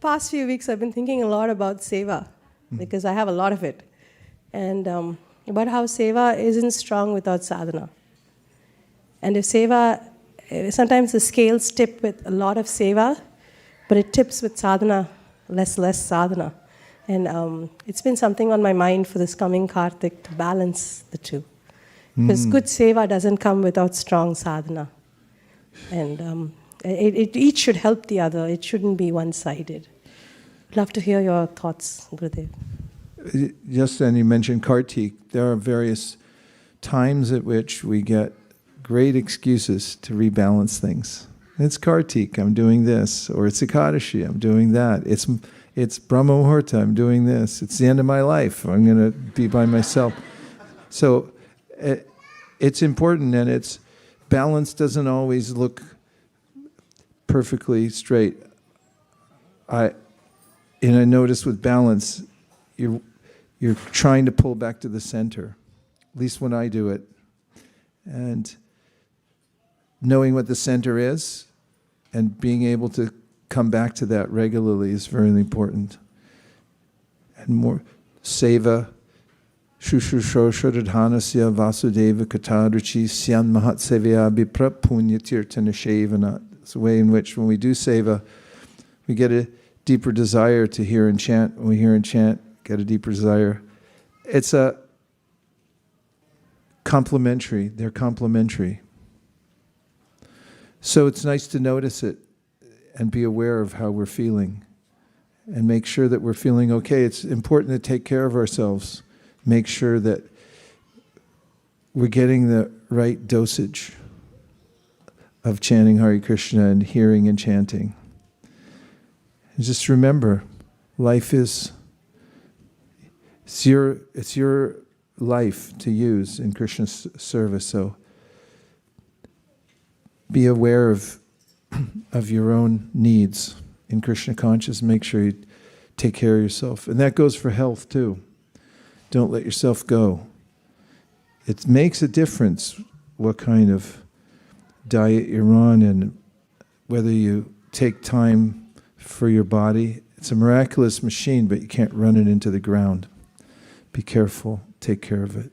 past few weeks, I've been thinking a lot about seva, because I have a lot of it. And about how seva isn't strong without sadhana. And if seva, sometimes the scales tip with a lot of seva, but it tips with sadhana, less sadhana. And it's been something on my mind for this coming Kartik to balance the two. Because good seva doesn't come without strong sadhana. And each should help the other. It shouldn't be one-sided. Love to hear your thoughts, Gurudev. Just then you mentioned Kartik. There are various times at which we get great excuses to rebalance things. It's Kartik, I'm doing this. Or it's Ekadashi, I'm doing that. It's Brahma Muhurta, I'm doing this. It's the end of my life, I'm going to be by myself. So it's important, and it's balance doesn't always look perfectly straight. I notice with balance, you're trying to pull back to the center, at least when I do it. And knowing what the center is and being able to come back to that regularly is very important. And more seva, śuśrūṣoḥ, śraddadhānasya, vāsudeva-kathā-ruciḥ, syān, mahat-sevayā, viprāḥ, puṇya-tīrtha-niṣevaṇāt. It's a way in which when we do seva, we get a deeper desire to hear and chant. When we hear and chant, get a deeper desire. It's a complementary. They're complementary. So it's nice to notice it and be aware of how we're feeling and make sure that we're feeling okay. It's important to take care of ourselves. Make sure that we're getting the right dosage of chanting Hare Krishna and hearing and chanting. And just remember, life is, it's your life to use in Krishna's service. So be aware of your own needs in Krishna consciousness. Make sure you take care of yourself. And that goes for health too. Don't let yourself go. It makes a difference what kind of diet you're on and whether you take time for your body. It's a miraculous machine, but you can't run it into the ground. Be careful. Take care of it.